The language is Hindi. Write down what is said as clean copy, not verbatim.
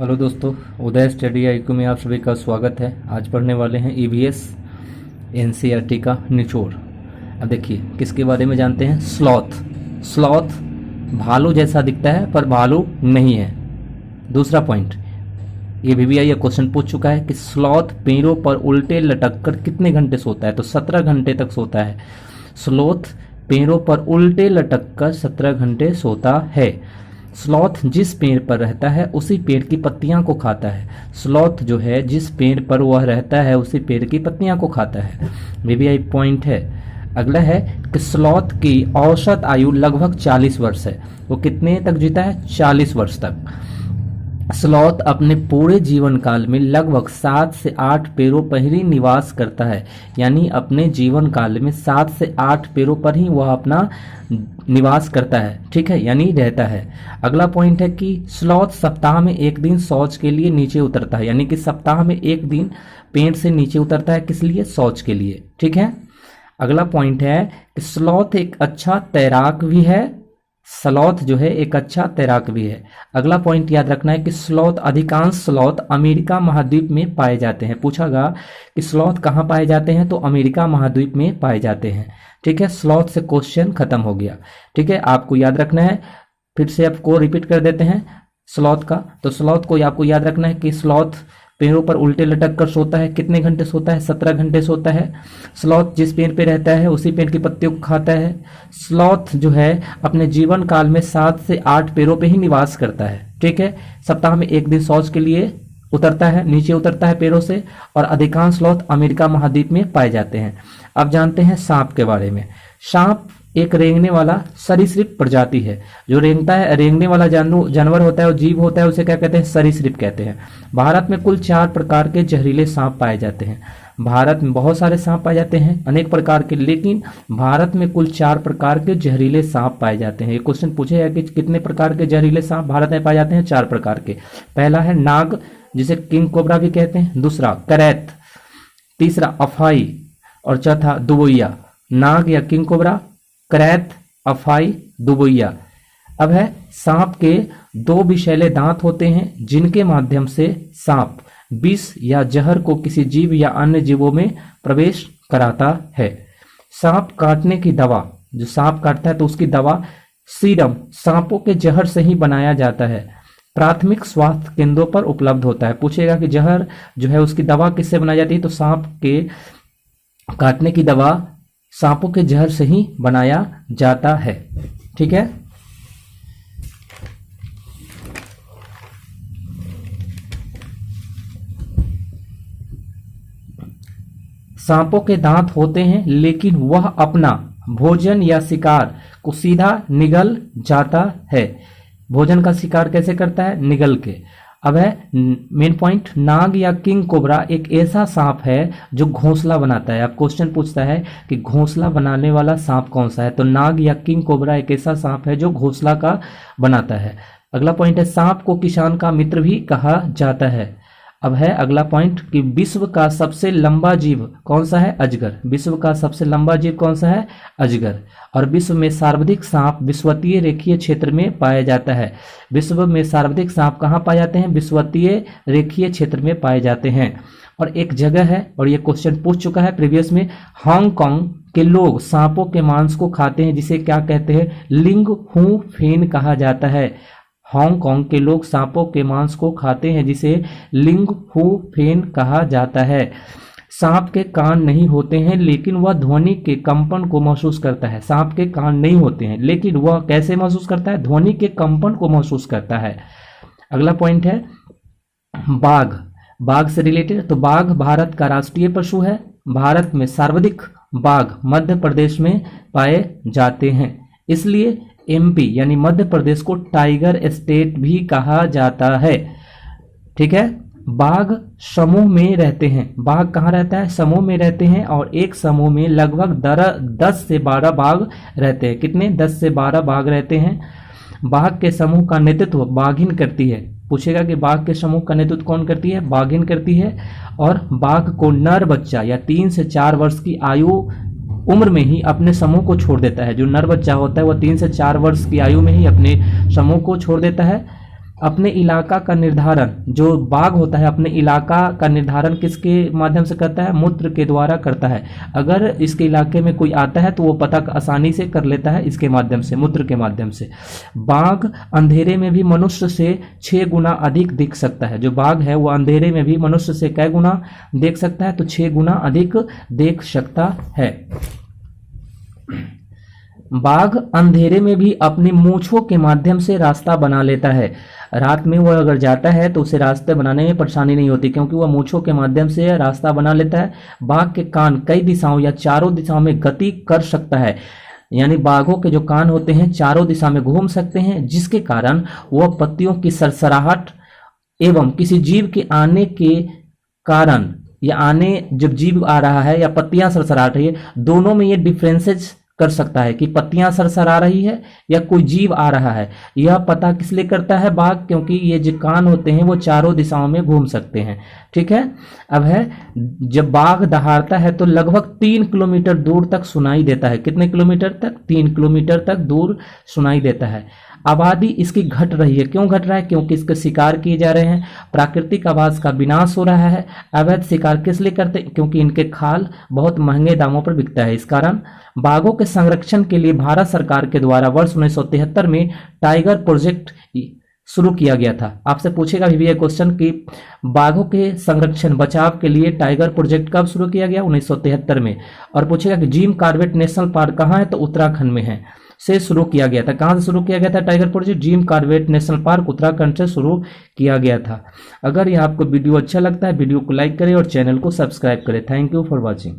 हेलो दोस्तों, उदय स्टडी आईक्यू में आप सभी का स्वागत है। आज पढ़ने वाले हैं ईवीएस एनसीईआरटी का निचोड़। अब देखिए किसके बारे में जानते हैं। स्लॉथ भालू जैसा दिखता है पर भालू नहीं है। दूसरा पॉइंट, ये VBI ये क्वेश्चन पूछ चुका है कि स्लॉथ पेड़ों पर उल्टे लटक कर कितने घंटे सोता है, तो 17 घंटे तक सोता है। स्लॉथ पेड़ों पर उल्टे लटक कर 17 घंटे सोता है। स्लॉथ जिस पेड़ पर रहता है उसी पेड़ की पत्तियां को खाता है। स्लॉथ जो है जिस पेड़ पर वह रहता है उसी पेड़ की पत्तियां को खाता है। VBI पॉइंट है। अगला है कि स्लॉथ की औसत आयु लगभग 40 वर्ष है। वो कितने तक जीता है? 40 वर्ष तक। स्लॉथ अपने पूरे जीवन काल में लगभग 7 से 8 पेड़ों पर ही निवास करता है, यानी अपने जीवन काल में 7 से 8 पेड़ों पर ही वह अपना निवास करता है, ठीक है, यानी रहता है। अगला पॉइंट है कि स्लॉथ सप्ताह में एक दिन शौच के लिए नीचे उतरता है, यानी कि सप्ताह में एक दिन पेड़ से नीचे उतरता है। किस लिए? शौच के लिए, ठीक है। अगला पॉइंट है कि स्लॉथ एक अच्छा तैराक भी है। स्लॉथ जो है एक अच्छा तैराक भी है। अगला पॉइंट याद रखना है कि अधिकांश स्लॉथ अमेरिका महाद्वीप में पाए जाते हैं। पूछागा कि स्लॉथ कहाँ पाए जाते हैं, तो अमेरिका महाद्वीप में पाए जाते हैं, ठीक है। स्लॉथ से क्वेश्चन खत्म हो गया, ठीक है। आपको याद रखना है, फिर से आपको रिपीट कर देते हैं स्लॉथ का। तो स्लॉथ को आपको याद रखना है कि स्लॉथ पेड़ों पर उल्टे लटक कर सोता है। कितने घंटे सोता है? 17 घंटे सोता है। स्लॉथ जिस पेड़ पे रहता है उसी पेड़ की पत्तियों को खाता है। स्लॉथ जो है अपने जीवन काल में 7 से 8 पेड़ों पे ही निवास करता है, ठीक है। सप्ताह में एक दिन शौच के लिए उतरता है, नीचे उतरता है पेड़ों से, और अधिकांश स्लॉथ अमेरिका महाद्वीप में पाए जाते हैं। अब जानते हैं सांप के बारे में। सांप एक रेंगने वाला सरीसृप प्रजाति है। जो रेंगता है, रेंगने वाला जानवर होता है और जीव होता है, उसे क्या कहते हैं? सरीसृप कहते हैं। भारत में कुल 4 प्रकार के जहरीले सांप पाए जाते हैं। भारत में बहुत सारे सांप पाए जाते हैं, अनेक प्रकार के, लेकिन भारत में कुल 4 प्रकार के जहरीले सांप पाए जाते हैं। ये क्वेश्चन पूछे है कि कितने प्रकार के जहरीले सांप भारत में पाए जाते हैं? 4 प्रकार के। पहला है नाग, जिसे किंग कोबरा भी कहते हैं। दूसरा करैत, तीसरा अफाई, और चौथा दुबोइया। नाग या किंग कोबरा, करैत, अफाई, दुबोइया। अब है सांप के 2 विषैले दांत होते हैं जिनके माध्यम से सांप विष या जहर को किसी जीव या अन्य जीवों में प्रवेश कराता है। सांप काटने की दवा, जो सांप काटता है तो उसकी दवा सीरम सांपों के जहर से ही बनाया जाता है। प्राथमिक स्वास्थ्य केंद्रों पर उपलब्ध होता है। पूछेगा कि जहर जो है उसकी दवा किससे बनाई जाती है, तो सांप के काटने की दवा सांपों के जहर से ही बनाया जाता है, ठीक है। सांपों के दांत होते हैं, लेकिन वह अपना भोजन या शिकार को सीधा निगल जाता है। भोजन का शिकार कैसे करता है? निगल के। अब है मेन पॉइंट, नाग या किंग कोबरा एक ऐसा सांप है जो घोंसला बनाता है। अब क्वेश्चन पूछता है कि घोंसला बनाने वाला सांप कौन सा है, तो नाग या किंग कोबरा एक ऐसा सांप है जो घोंसला का बनाता है। अगला पॉइंट है सांप को किसान का मित्र भी कहा जाता है। अब है अगला पॉइंट कि विश्व का सबसे लंबा जीव कौन सा है? अजगर। विश्व का सबसे लंबा जीव कौन सा है? अजगर। और विश्व में सर्वाधिक सांप विषुवतीय रेखीय क्षेत्र में पाया जाता है। विश्व में सर्वाधिक सांप कहाँ पाए जाते हैं? विषुवतीय रेखीय क्षेत्र में पाए जाते हैं। और एक जगह है, और ये क्वेश्चन पूछ चुका है प्रीवियस में, हांगकांग के लोग सांपों के मांस को खाते हैं, जिसे क्या कहते हैं? लिंग हू फेन कहा जाता है। हांगकांग के लोग सांपों के मांस को खाते हैं, जिसे लिंग हू फेन कहा जाता है। सांप के कान नहीं होते हैं, लेकिन वह ध्वनि के कंपन को महसूस करता है। सांप के कान नहीं होते हैं, लेकिन वह कैसे महसूस करता है? ध्वनि के कंपन को महसूस करता है। अगला पॉइंट है बाघ। बाघ से रिलेटेड, तो बाघ भारत का राष्ट्रीय पशु है। भारत में सर्वाधिक बाघ मध्य प्रदेश में पाए जाते हैं, इसलिए MP यानी मध्य प्रदेश को टाइगर स्टेट भी कहा जाता है, ठीक है। बाघ समूह में रहते हैं। बाघ कहाँ रहता है? समूह में रहते हैं, और एक समूह में लगभग 10 से 12 बाघ रहते हैं। कितने? 10 से 12 बाघ रहते हैं। बाघ के समूह का नेतृत्व बाघिन करती है। पूछेगा कि बाघ के समूह का नेतृत्व कौन करती है? बाघिन करती है। और बाघ को नर बच्चा या 3 से 4 वर्ष की आयु उम्र में ही अपने समूह को छोड़ देता है। जो नर बच्चा होता है वह 3 से 4 वर्ष की आयु में ही अपने समूह को छोड़ देता है। अपने इलाका का निर्धारण, जो बाघ होता है अपने इलाका का निर्धारण किसके माध्यम से करता है? मूत्र के द्वारा करता है। अगर इसके इलाके में कोई आता है तो वो पता आसानी से कर लेता है इसके माध्यम से, मूत्र के माध्यम से। बाघ अंधेरे में भी मनुष्य से 6 गुना अधिक दिख सकता है। जो बाघ है वो अंधेरे में भी मनुष्य से कै गुना देख सकता है? तो 6 गुना अधिक देख सकता है। बाघ अंधेरे में भी अपनी मूंछों के माध्यम से रास्ता बना लेता है। रात में वो अगर जाता है तो उसे रास्ते बनाने में परेशानी नहीं होती, क्योंकि वह मूंछों के माध्यम से रास्ता बना लेता है। बाघ के कान कई दिशाओं या चारों दिशाओं में गति कर सकता है, यानी बाघों के जो कान होते हैं चारों दिशा में घूम सकते हैं, जिसके कारण वह पत्तियों की सरसराहट एवं किसी जीव के आने के कारण, या आने जब जीव आ रहा है या पत्तियां सरसरा रही है, दोनों में ये डिफरेंसेस कर सकता है कि पत्तियां सरसरा रही है या कोई जीव आ रहा है। यह पता किस लिए करता है बाघ? क्योंकि ये जो कान होते हैं वो चारों दिशाओं में घूम सकते हैं। ठीक है। अब है, जब बाघ दहाड़ता है तो लगभग 3 किलोमीटर दूर तक सुनाई देता है। कितने किलोमीटर तक? 3 किलोमीटर तक दूर सुनाई देता है। आबादी इसकी घट रही है। क्यों घट रहा है? क्योंकि इसके शिकार किए जा रहे हैं, प्राकृतिक आवास का विनाश हो रहा है। अवैध शिकार किस लिए करते हैं? क्योंकि इनके खाल बहुत महंगे दामों पर बिकता है। इस कारण बाघों के संरक्षण के लिए भारत सरकार के द्वारा वर्ष 1973 में टाइगर प्रोजेक्ट शुरू किया गया था। आपसे पूछेगा भी ये क्वेश्चन कि बाघों के संरक्षण बचाव के लिए टाइगर प्रोजेक्ट कब शुरू किया गया? 1973 में। और पूछेगा कि जिम कॉर्बेट नेशनल पार्क कहाँ है? तो उत्तराखंड में है, से शुरू किया गया था। कहां से शुरू किया गया था tiger project? Jim Corbett national park Uttarakhand से शुरू किया गया था। अगर यह आपको वीडियो अच्छा लगता है, वीडियो को लाइक करें और चैनल को सब्सक्राइब करें। Thank you for watching.